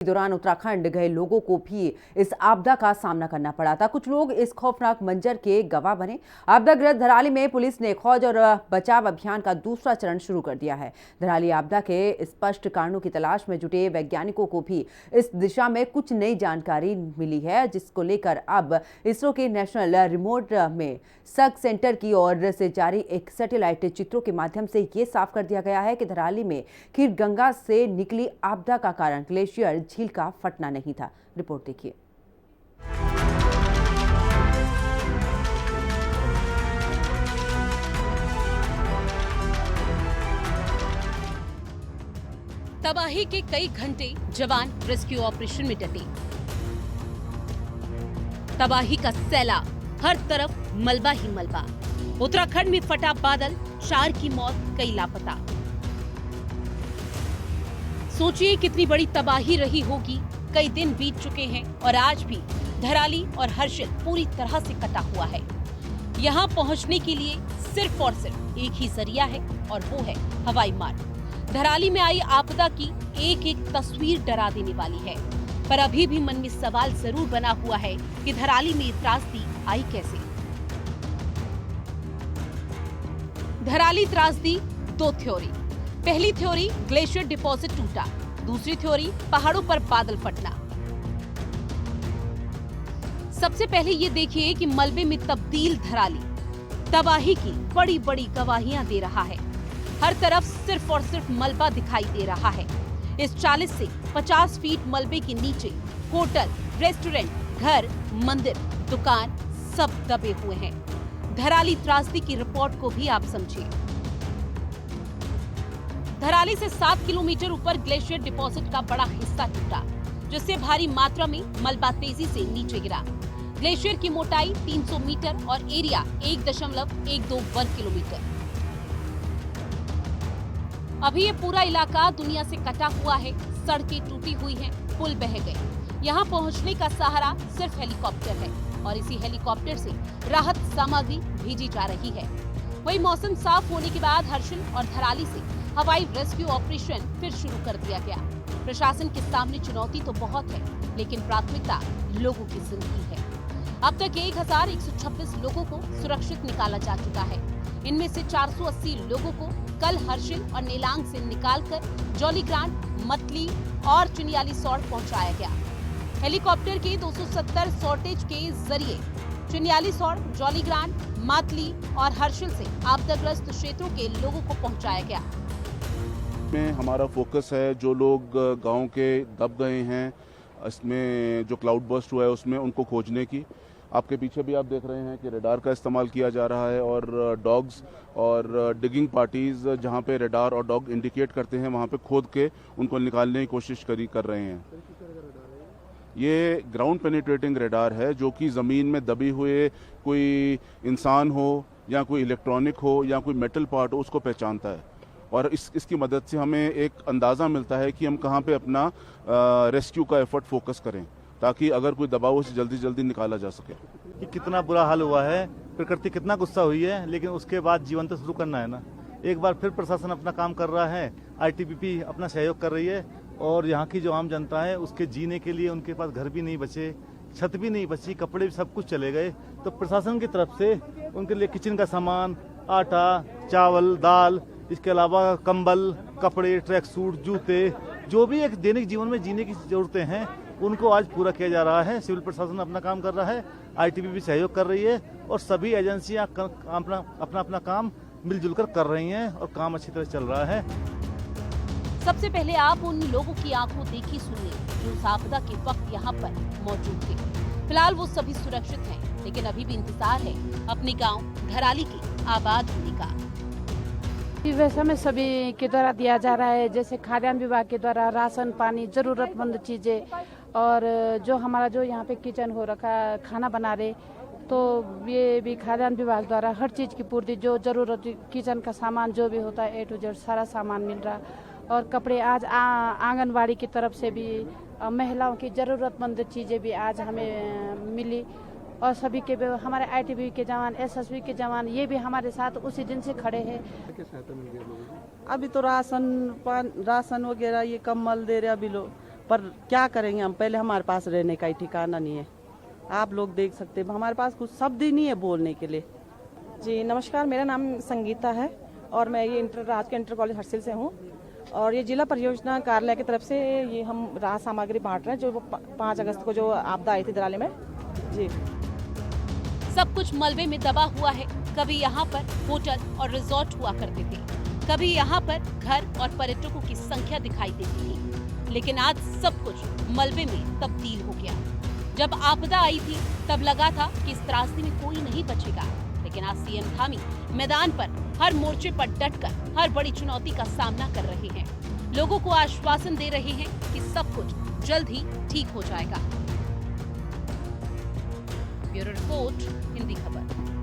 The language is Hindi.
दौरान उत्तराखंड गए लोगों को भी इस आपदा का सामना करना पड़ा था। कुछ लोग इस खौफनाक मंजर के गवाह बने। आपदाग्रस्त धराली में पुलिस ने खोज और बचाव अभियान का दूसरा चरण शुरू कर दिया है। धराली आपदा के स्पष्ट कारणों की तलाश में जुटे वैज्ञानिकों को भी इस दिशा में कुछ नई जानकारी मिली है, जिसको लेकर अब इसरो के नेशनल रिमोट में सर्च सेंटर की ओर से जारी एक सैटेलाइट चित्रों के माध्यम से ये साफ कर दिया गया है कि धराली में खीरगंगा से निकली आपदा का कारण ग्लेशियर झील का फटना नहीं था। रिपोर्ट देखिए। तबाही के कई घंटे जवान रेस्क्यू ऑपरेशन में डटे। तबाही का सैलाब, हर तरफ मलबा ही मलबा। उत्तराखंड में फटा बादल, 4 की मौत, कई लापता। सोचिए कितनी बड़ी तबाही रही होगी। कई दिन बीत चुके हैं और आज भी धराली और हर्षिल पूरी तरह से कटा हुआ है। यहाँ पहुँचने के लिए सिर्फ और सिर्फ एक ही जरिया है और वो है हवाई मार्ग। धराली में आई आपदा की एक एक तस्वीर डरा देने वाली है, पर अभी भी मन में सवाल जरूर बना हुआ है कि धराली में त्रासदी आई कैसे। धराली त्रासदी, 2 थ्योरी। पहली थ्योरी, ग्लेशियर डिपॉजिट टूटा। दूसरी थ्योरी, पहाड़ों पर बादल फटना। सबसे पहले ये देखिए कि मलबे में तब्दील धराली तबाही की बड़ी बड़ी गवाहियां दे रहा है। हर तरफ सिर्फ और सिर्फ मलबा दिखाई दे रहा है। इस 40 से 50 फीट मलबे के नीचे होटल, रेस्टोरेंट, घर, मंदिर, दुकान सब दबे हुए हैं। धराली त्रासदी की रिपोर्ट को भी आप समझिए। धराली से 7 किलोमीटर ऊपर ग्लेशियर डिपॉजिट का बड़ा हिस्सा टूटा, जिससे भारी मात्रा में मलबा तेजी से नीचे गिरा। ग्लेशियर की मोटाई 300 मीटर और एरिया 1.12 वर्ग किलोमीटर। अभी ये पूरा इलाका दुनिया से कटा हुआ है। सड़कें टूटी हुई हैं, पुल बह गए। यहाँ पहुँचने का सहारा सिर्फ हेलीकॉप्टर है और इसी हेलीकॉप्टर से राहत सामग्री भेजी जा रही है। वही मौसम साफ होने के बाद हर्षिल और धराली से हवाई रेस्क्यू ऑपरेशन फिर शुरू कर दिया गया। प्रशासन के सामने चुनौती तो बहुत है, लेकिन प्राथमिकता लोगों की जिंदगी है। अब तक 1126 लोगों को सुरक्षित निकाला जा चुका है। इनमें से 480 लोगों को कल हर्षिल और नेलांग से निकालकर जौलीग्रांट, मतली और चिन्यालीसौड़ पहुंचाया गया। हेलीकॉप्टर के 270 शॉर्टेज के जरिए चिन्यालीसौड़, जौलीग्रांट, मातली और हर्षिल से आपदाग्रस्त क्षेत्रों के लोगों को पहुंचाया गया। में हमारा फोकस है जो लोग गांव के दब गए हैं, इसमें जो क्लाउड बर्स्ट हुआ है उसमें उनको खोजने की। आपके पीछे भी आप देख रहे हैं कि रेडार का इस्तेमाल किया जा रहा है और डॉग्स और डिगिंग पार्टीज जहां पे रेडार और डॉग इंडिकेट करते हैं वहां पे खोद के उनको निकालने की कोशिश कर रहे हैं। ये ग्राउंड पेनिट्रेटिंग रेडार है जो कि ज़मीन में दबे हुए कोई इंसान हो या कोई इलेक्ट्रॉनिक हो या कोई मेटल पार्ट हो उसको पहचानता है और इसकी मदद से हमें एक अंदाज़ा मिलता है कि हम कहाँ पे अपना रेस्क्यू का एफर्ट फोकस करें ताकि अगर कोई दबाव उसे जल्दी जल्दी निकाला जा सके। कि कितना बुरा हाल हुआ है, प्रकृति कितना गुस्सा हुई है, लेकिन उसके बाद जीवन तो शुरू करना है ना। एक बार फिर प्रशासन अपना काम कर रहा है, आईटीबीपी अपना सहयोग कर रही है और यहाँ की जो आम जनता है उसके जीने के लिए उनके पास घर भी नहीं बचे, छत भी नहीं बची, कपड़े भी सब कुछ चले गए। तो प्रशासन की तरफ से उनके लिए किचन का सामान, आटा, चावल, दाल, इसके अलावा कंबल, कपड़े, ट्रैक सूट, जूते, जो भी एक दैनिक जीवन में जीने की जरूरतें हैं उनको आज पूरा किया जा रहा है। सिविल प्रशासन अपना काम कर रहा है, आईटीबीपी सहयोग कर रही है और सभी एजेंसियां अपना काम मिलजुल कर रही हैं और काम अच्छी तरह चल रहा है। सबसे पहले आप उन लोगों की आंखों देखी सुनिए जो उस आपदा के वक्त यहाँ पर मौजूद थे। फिलहाल वो सभी सुरक्षित हैं, लेकिन अभी भी इंतजार है अपने गांव धराली के आबाद होने का। वैसे में सभी के द्वारा दिया जा रहा है, जैसे खाद्यान्न विभाग के द्वारा राशन पानी, जरूरतमंद चीजें और जो हमारा जो यहाँ पे किचन हो रखा खाना बना रहे, तो ये भी खाद्यान्न विभाग द्वारा हर चीज की पूर्ति, जो जरूरत किचन का सामान जो भी होता है A to Z सारा सामान मिल रहा। और कपड़े आज आंगनवाड़ी की तरफ से भी महिलाओं की जरूरतमंद चीजें भी आज हमें मिली और सभी के हमारे आईटीबीपी के जवान, एसएसबी के जवान, ये भी हमारे साथ उसी दिन से खड़े हैं। अभी तो राशन वगैरह ये कम्बल दे रहे अभी लोग, पर क्या करेंगे हम, पहले हमारे पास रहने का ही ठिकाना नहीं है। आप लोग देख सकते हैं, हमारे पास कुछ शब्द ही नहीं है बोलने के लिए। जी नमस्कार, मेरा नाम संगीता है और मैं ये राजकीय इंटर कॉलेज हर्सिल से हूँ और ये जिला परियोजना कार्यालय की तरफ से ये हम राहत सामग्री बांट रहे हैं जो 5 अगस्त को जो आपदा आई थी दराली में। जी सब कुछ मलबे में दबा हुआ है। कभी यहाँ पर होटल और रिजॉर्ट हुआ करते थे, कभी यहाँ पर घर और पर्यटकों की संख्या दिखाई देती थी, लेकिन आज सब कुछ मलबे में तब्दील हो गया। जब आपदा आई थी तब लगा था कि इस त्रासदी में कोई नहीं बचेगा, लेकिन आज सीएम धामी मैदान पर हर मोर्चे पर डटकर हर बड़ी चुनौती का सामना कर रहे हैं। लोगों को आश्वासन दे रहे हैं कि सब कुछ जल्द ही ठीक हो जाएगा। ब्यूरो रिपोर्ट, हिंदी खबर।